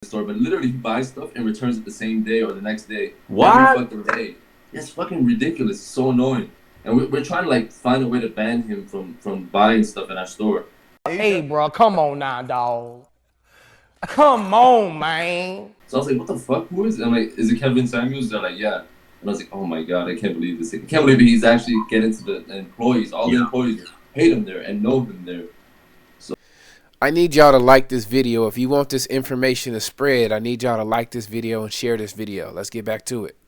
store, but literally he buys stuff and returns it the same day or the next day. Every What? fucking day. It's fucking ridiculous. It's so annoying. And we're trying to like find a way to ban him from buying stuff in our store. Hey, bro, come on now, dog. Come on, man. So I was like, what the fuck? Who is it? I'm like, is it Kevin Samuels? They're like, yeah. And I was like, oh my god, I can't believe this. I can't believe he's actually getting to the employees. All the employees hate him there and know him there. I need y'all to like this video. If you want this information to spread, I need y'all to like this video and share this video. Let's get back to it.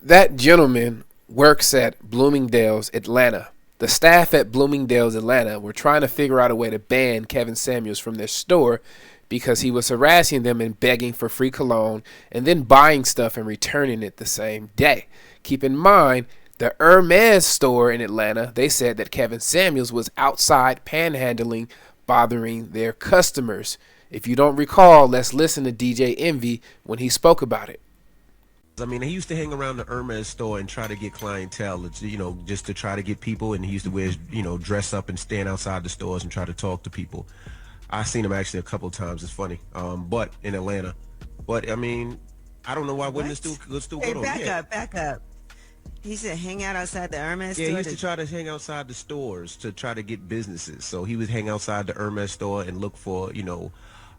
That gentleman works at Bloomingdales, Atlanta. The staff at Bloomingdales, Atlanta were trying to figure out a way to ban Kevin Samuels from their store because he was harassing them and begging for free cologne and then buying stuff and returning it the same day. Keep in mind, the Hermes store in Atlanta, they said that Kevin Samuels was outside panhandling, bothering their customers. If you don't recall, let's listen to DJ Envy when he spoke about it. I mean, he used to hang around the Hermes store and try to get clientele, just to try to get people. And he used to wear, dress up and stand outside the stores and try to talk to people. I've seen him actually a couple of times. It's funny. But in Atlanta. But I mean, I don't know why wouldn't it still Hey, go to back up. He said hang out outside the Hermes Yeah, store. he used to try to hang outside the stores to try to get businesses. So he would hang outside the Hermes store and look for,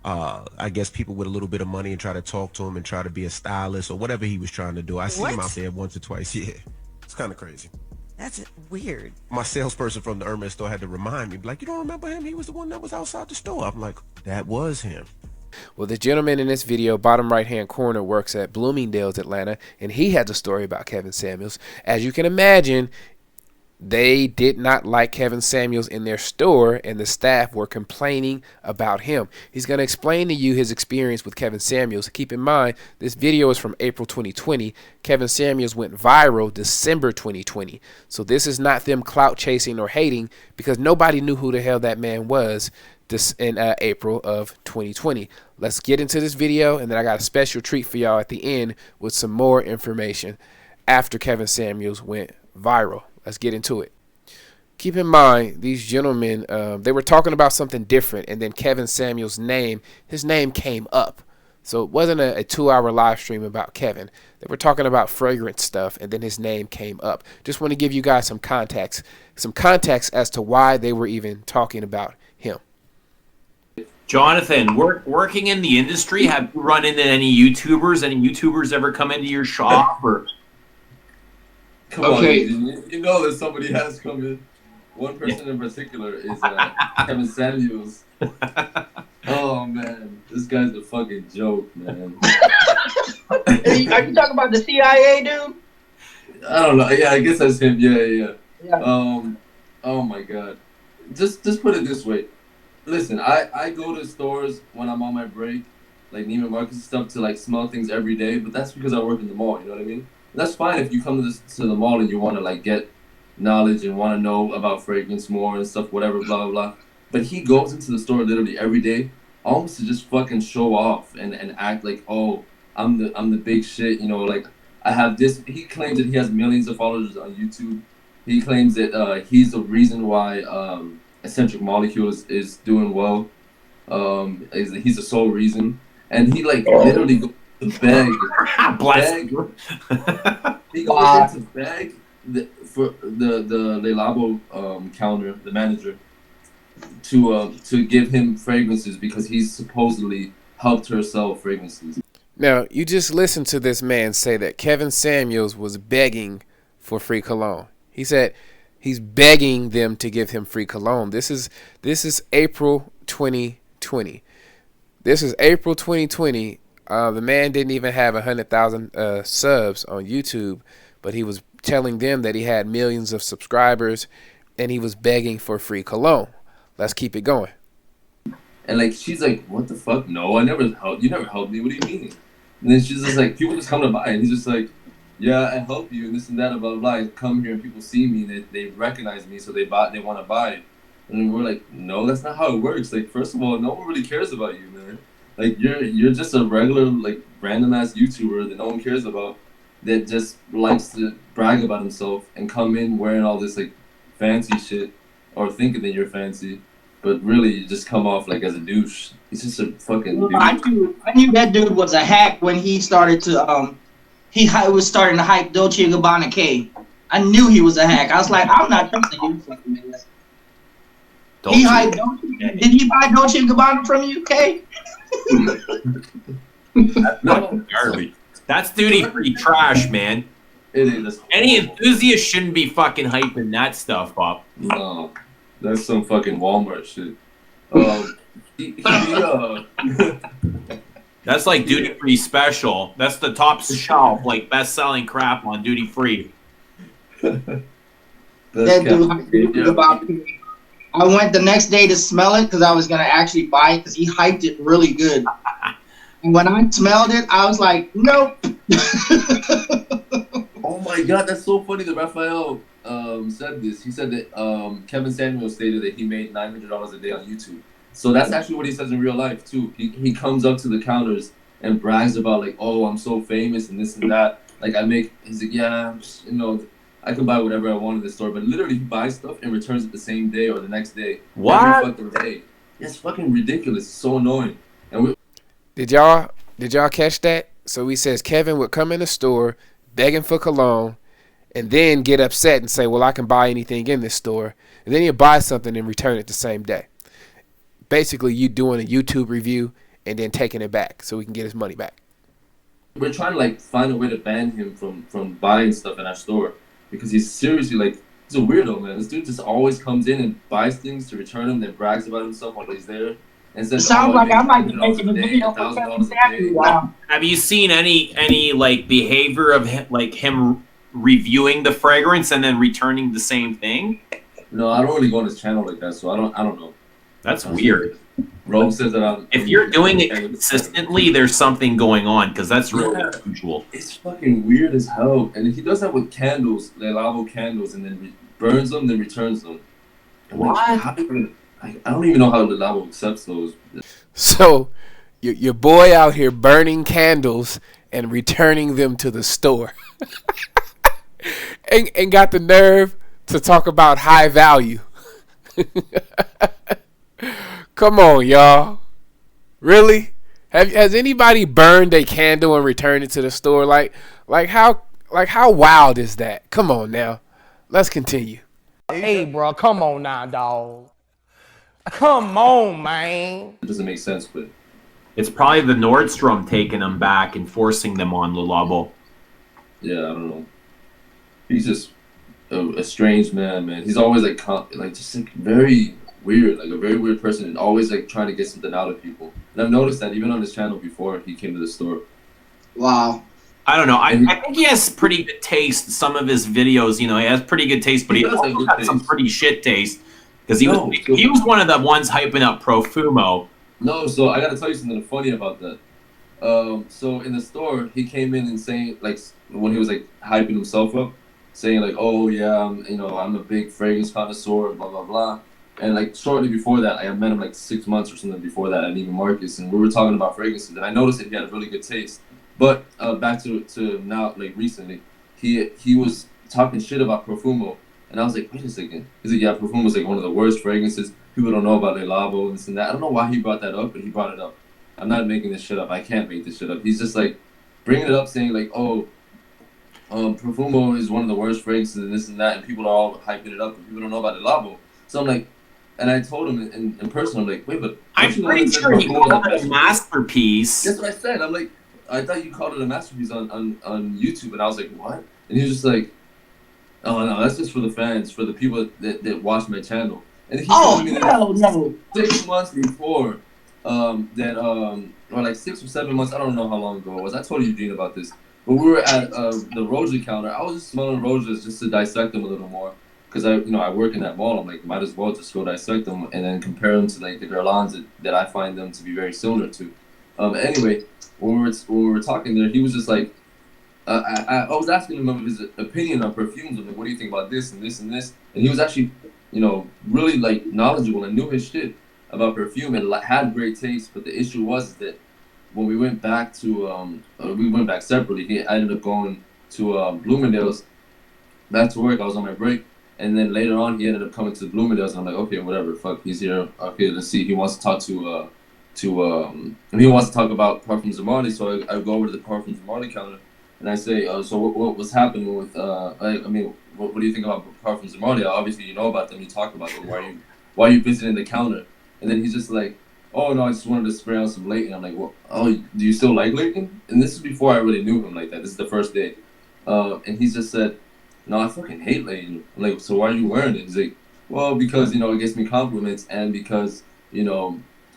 I guess people with a little bit of money and try to talk to him and try to be a stylist or whatever he was trying to do. I see him out there once or twice. Yeah, it's kind of crazy. That's weird. My salesperson from the Hermes store had to remind me, like, you don't remember him? He was the one that was outside the store. I'm like, that was him. Well, the gentleman in this video, bottom right-hand corner, works at Bloomingdales, Atlanta, and he has a story about Kevin Samuels. As you can imagine, they did not like Kevin Samuels in their store, and the staff were complaining about him. He's going to explain to you his experience with Kevin Samuels. Keep in mind, this video is from April 2020. Kevin Samuels went viral December 2020. So this is not them clout chasing or hating, because nobody knew who the hell that man was in April of 2020. Let's get into this video, and then I got a special treat for y'all at the end with some more information after Kevin Samuels went viral. Let's get into it. Keep in mind, these gentlemen, they were talking about something different, and then Kevin Samuels' his name came up. So it wasn't a 2-hour live stream about Kevin. They were talking about fragrance stuff, and then his name came up. Just want to give you guys some context as to why they were even talking about him. Jonathan, working in the industry, have you run into any YouTubers? Any YouTubers ever come into your shop? Or Come on, you know that somebody has come in. One person in particular is Kevin Samuels. Oh man, this guy's a fucking joke, man. Are you talking about the CIA dude? I don't know. Yeah, I guess that's him. Yeah. Oh my god. Just put it this way. Listen, I go to stores when I'm on my break, like Neiman Marcus and stuff, to like smell things every day. But that's because I work in the mall. You know what I mean? That's fine if you come to the mall and you want to like get knowledge and want to know about fragrance more and stuff, whatever, blah blah blah. But he goes into the store literally every day, almost to just fucking show off and act like, oh, I'm the big shit, like I have this. He claims that he has millions of followers on YouTube. He claims that he's the reason why Eccentric Molecule is doing well. He's the sole reason, and he like literally goes to beg. He goes into beg for the Le Labo counter, the manager, to give him fragrances because he's supposedly helped her sell fragrances. Now, you just listened to this man say that Kevin Samuels was begging for free cologne. He said he's begging them to give him free cologne. This is April 2020. This is April 2020. The man didn't even have 100,000 subs on YouTube, but he was telling them that he had millions of subscribers, and he was begging for free cologne. Let's keep it going. And like she's like, what the fuck? No, I never helped. You never helped me. What do you mean? And then she's just like, people just come to buy, and he's just like, yeah, I help you and this and that and blah blah blah. I come here and people see me and they recognize me, so they want to buy it. And we're like, no, that's not how it works. Like, first of all, no one really cares about you, man. Like you're just a regular like random ass YouTuber that no one cares about, that just likes to brag about himself and come in wearing all this like fancy shit or thinking that you're fancy. but really you just come off like as a douche. He's just a fucking Well, douche. I knew that dude was a hack when he started to was starting to hype Dolce and Gabbana K. I knew he was a hack. I was like, I'm not trusting you for this. He hyped Dolce. Did he buy Dolce and Gabbana from you, K? No, garbage. That's duty-free trash, man. It is. Any enthusiast shouldn't be fucking hyping that stuff up. No, that's some fucking Walmart shit. That's like duty-free special. That's the top shelf, like best-selling crap on duty-free. That dude hyped Dolce and Gabbana. I went the next day to smell it because I was gonna actually buy it because he hyped it really good. And when I smelled it, I was like, nope. Oh my god, that's so funny that Raphael said this. He said that Kevin Samuels stated that he made $900 a day on YouTube. So that's actually what he says in real life too. He comes up to the counters and brags about like, oh, I'm so famous and this and that. Like he's like, yeah, you know, I can buy whatever I want in the store. But literally he buys stuff and returns it the same day or the next day. What? Every fucking day. It's fucking ridiculous. It's so annoying. And Did y'all catch that? So he says Kevin would come in the store begging for cologne and then get upset and say, well, I can buy anything in this store. And then he'll buy something and return it the same day. Basically, you doing a YouTube review and then taking it back so we can get his money back. we're trying to like find a way to ban him from buying stuff in our store because he's seriously like he's a weirdo, man. This dude just always comes in and buys things to return them, then brags about himself while he's there. And says, It sounds like I might be making a day, video for $1,000 Kevin a day. Samuels. Wow. Have you seen any like behavior of him reviewing the fragrance and then returning the same thing? No, I don't really go on his channel like that, so I don't know. That's weird. Rogue says that if you're doing it consistently, there's something going on because that's really unusual. It's fucking weird as hell. And he does that with candles, Le Lavo candles, and then burns them, then returns them. What? I don't even know how Le Lavo accepts those. So your boy out here burning candles and returning them to the store. and got the nerve to talk about high value. Come on, y'all. Really? Has anybody burned a candle and returned it to the store? Like how wild is that? Come on now. Let's continue. Hey, bro, come on now, dog. Come on, man. It doesn't make sense, but It's probably the Nordstrom taking them back and forcing them on Le Labo. yeah, I don't know. He's just a strange man. He's always like just like very weird, like a very weird person, and always like trying to get something out of people. And I've noticed that even on his channel before he came to the store. Wow. I don't know. I think he has pretty good taste. Some of his videos, you know, he has pretty good taste, but he does have also good got some taste. pretty shit taste. Because he was one of the ones hyping up Profumo. No, so I gotta tell you something funny about that. So in the store, he came in and saying like when he was like hyping himself up, saying like, "Oh yeah, I'm a big fragrance connoisseur, blah blah blah." And like shortly before that, I met him like 6 months or something before that at Neiman Marcus, and we were talking about fragrances, and I noticed that he had a really good taste. But back to now, like recently, he was talking shit about Profumo, and I was like, wait a second. He's like, yeah, Profumo's like one of the worst fragrances. People don't know about Le Labo and this and that. I don't know why he brought that up, but he brought it up. I'm not making this shit up. I can't make this shit up. He's just like bringing it up, saying like, oh, Profumo is one of the worst fragrances and this and that, and people are all hyping it up, and people don't know about Le Labo. So I'm like, and I told him in person, I'm like, wait, but I'm pretty sure he called it a masterpiece. That's what I said. I'm like, I thought you called it a masterpiece on YouTube, and I was like, what? And he was just like, oh no, that's just for the fans, for the people that watch my channel. And he told me hell no. 6 months before, or like 6 or 7 months, I don't know how long ago it was. I told Eugene about this, but we were at the Roja counter. I was just smelling Rojas just to dissect them a little more, because I work in that mall. I'm like, might as well just go dissect them and then compare them to like the Guerlains that I find them to be very similar to. Anyway, when we were talking there, he was just like, I was asking him of his opinion on perfumes. I'm like, what do you think about this and this and this? And he was actually, really like knowledgeable and knew his shit about perfume and had great taste. But the issue was that when we went back to, we went back separately. I ended up going to Bloomingdales back to work. I was on my break, And then later on, he ended up coming to Bloomingdales. And I'm like, okay, whatever, fuck, he's here. Okay, let's see. He wants to talk and he wants to talk about Parfums Armani. So I go over to the Parfums Armani counter, and I say, so what's happening with, what do you think about Parfums Armani? Obviously, you know about them. You talk about them. Why are you visiting the counter? And then he's just like, oh no, I just wanted to spray on some Leighton. I'm like, well, oh, do you still like Leighton? And this is before I really knew him like that. This is the first day. And he just said, no, I fucking hate Leighton. I'm like, so why are you wearing it? He's like, well, because, it gets me compliments, and because, and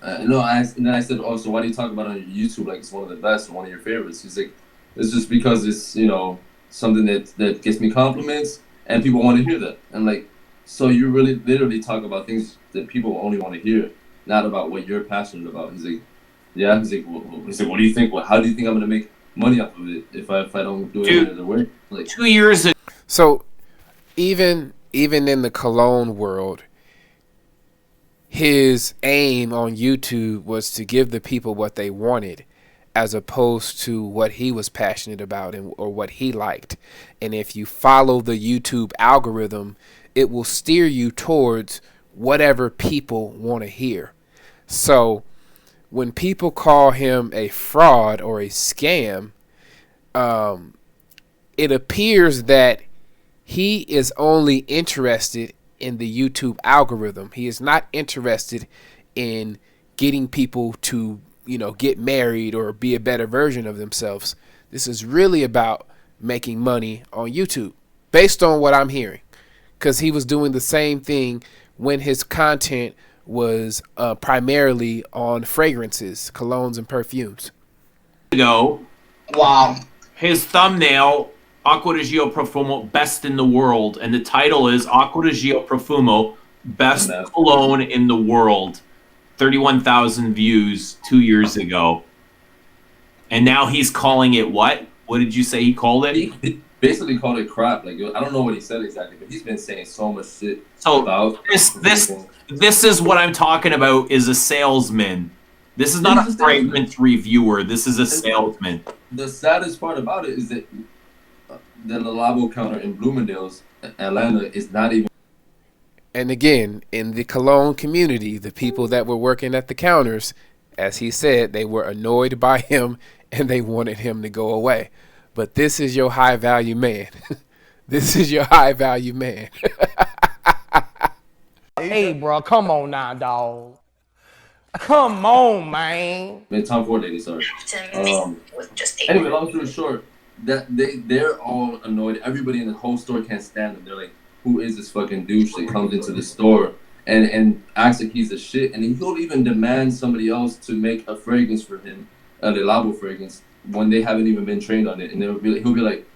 then I said, oh, so why do you talk about it on your YouTube like it's one of the best or one of your favorites? He's like, it's just because it's, something that gets me compliments and people want to hear that. And like, so you really literally talk about things that people only want to hear, not about what you're passionate about. He's like, yeah. He's like, what do you think? How do you think I'm gonna make money off of it if I don't do it any other way? Like 2 years ago. So even in the cologne world, his aim on YouTube was to give the people what they wanted, as opposed to what he was passionate about or what he liked. And if you follow the YouTube algorithm, it will steer you towards whatever people want to hear. So when people call him a fraud or a scam, it appears that he is only interested in the YouTube algorithm. He is not interested in getting people to, get married or be a better version of themselves. This is really about making money on YouTube, based on what I'm hearing, because he was doing the same thing when his content was primarily on fragrances, colognes, and perfumes. Wow. His thumbnail, Acqua di Gio Profumo, best in the world, and the title is Acqua di Gio Profumo, best cologne in the world. 31,000 views 2 years ago, and now he's calling it what? What did you say he called it? He basically called it crap. Like, I don't know what he said exactly, but he's been saying so much shit about this is what I'm talking about. Is a salesman. This is not a fragrance reviewer. This is a salesman. The saddest part about it is that the Labo counter in Bloomindales, Atlanta, is not even. And again, in the cologne community, the people that were working at the counters, as he said, they were annoyed by him and they wanted him to go away. But this is your high value man. This is your high value man. Hey, bro, come on now, dog. Come on, man. Tom Ford lady, sorry. Anyway, long story short, that they're all annoyed. Everybody in the whole store can't stand him. They're like, who is this fucking douche that comes into the store and acts like he's a shit? And he'll even demand somebody else to make a fragrance for him, a Le Labo fragrance, when they haven't even been trained on it. And he'll be like,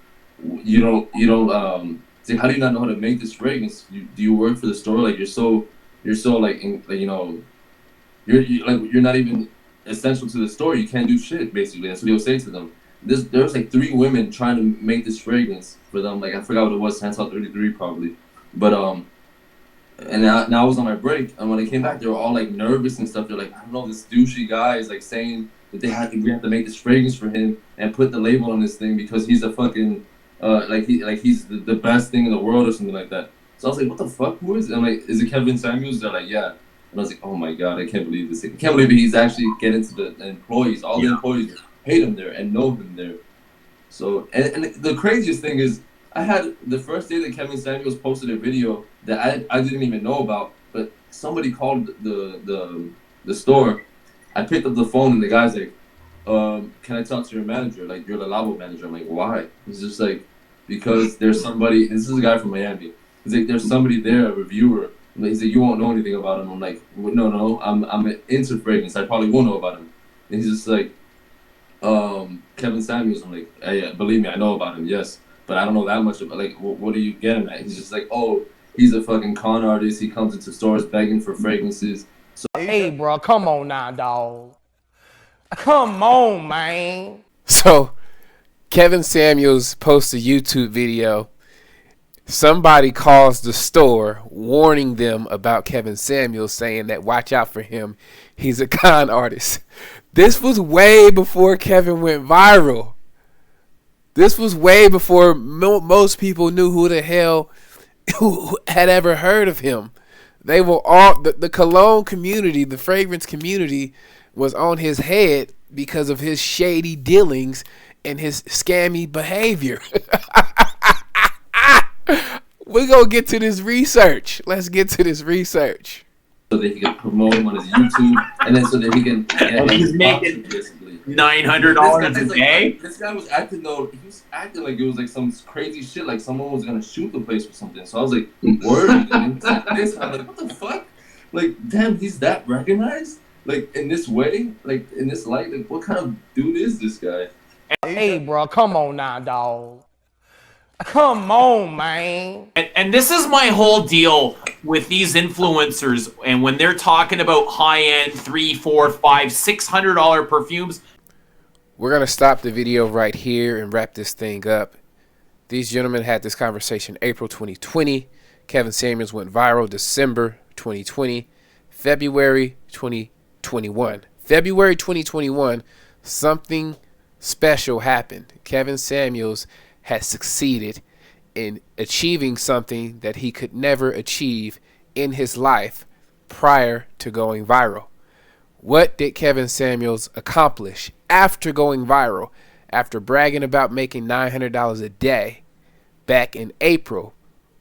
you don't. It's like, how do you not know how to make this fragrance? Do you work for the store? Like you're so like you're not even essential to the store. You can't do shit. Basically, that's what he'll say to them. There was like 3 women trying to make this fragrance for them. Like I forgot what it was, Santal 33 probably. But and now I was on my break, and when I came back, they were all like nervous and stuff. They're like, I don't know, this douchey guy is like saying that we have to make this fragrance for him and put the label on this thing because he's a fucking he's the best thing in the world or something like that. So I was like, what the fuck? Who is it? I'm like, is it Kevin Samuels? They're like, yeah. And I was like, oh my god, I can't believe this. I can't believe he's actually getting to the employees. All the employees hate him there and know him there. So and the craziest thing is, I had the first day that Kevin Samuels posted a video that I didn't even know about, but somebody called the store. I picked up the phone and the guy's like, can I talk to your manager? Like, you're the Labo manager. I'm like, why? He's just like, because there's somebody. This is a guy from Miami. He's like, there's somebody there, a reviewer. He's like, you won't know anything about him. I'm like, well, no, I'm into fragrance. I probably won't know about him. And he's just like, Kevin Samuels. I'm like, hey, believe me, I know about him, yes, but I don't know that much about. Like, what are you getting at? He's just like, oh, he's a fucking con artist. He comes into stores begging for fragrances. So, hey, bro, come on now, dog. Come on, man. So Kevin Samuels posts a YouTube video. Somebody calls the store warning them about Kevin Samuels, saying that watch out for him. He's a con artist. This was way before Kevin went viral. This was way before most people knew who the hell who had ever heard of him. They were all the cologne community, the fragrance community, was on his head because of his shady dealings and his scammy behavior. We're gonna get to this research. Let's get to this research. So that he can promote him on his YouTube, and then so that he can. Yeah, he's making $900 a day. This guy was acting though. He was acting like it was like some crazy shit. Like someone was gonna shoot the place or something. So I was like, "Word." And this, I'm like, "What the fuck?" Like, damn, he's that recognized. Like in this way, like in this light. Like, what kind of dude is this guy? Hey, bro, come on now, dog. Come on, man. And this is my whole deal with these influencers, and when they're talking about high-end $300, $400, $500, $600 perfumes. We're gonna stop the video right here and wrap this thing up. These gentlemen had this conversation April 2020. Kevin Samuels went viral December 2020. February 2021. February 2021, something special happened. Kevin Samuels had succeeded in achieving something that he could never achieve in his life prior to going viral. What did Kevin Samuels accomplish after going viral, after bragging about making $900 a day back in April?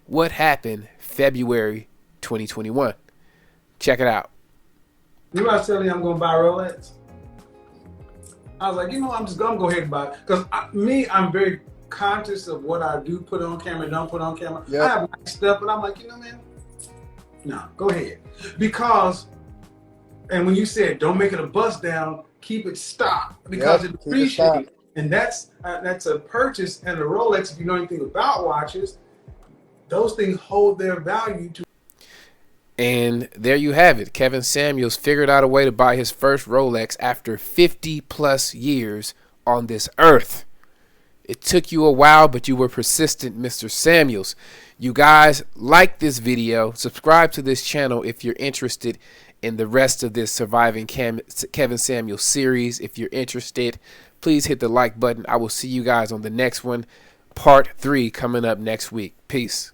What happened February 2021? Check it out. You know, I was telling you I'm going to buy Rolex. I was like, you know, I'm going to go ahead and buy it. Because I'm very conscious of what I do put on camera and don't put on camera. Yep. I have nice stuff, but I'm like, you know, man, no, go ahead. Because, and when you said don't make it a bust down, keep it stocked because it appreciates. And that's a purchase, and a Rolex, if you know anything about watches, those things hold their value to. And there you have it. Kevin Samuels figured out a way to buy his first Rolex after 50 plus years on this earth. It took you a while, but you were persistent, Mr. Samuels. You guys, like this video, subscribe to this channel if you're interested in the rest of this Surviving Kevin Samuels series. If you're interested, please hit the like button. I will see you guys on the next one. Part 3 coming up next week. Peace.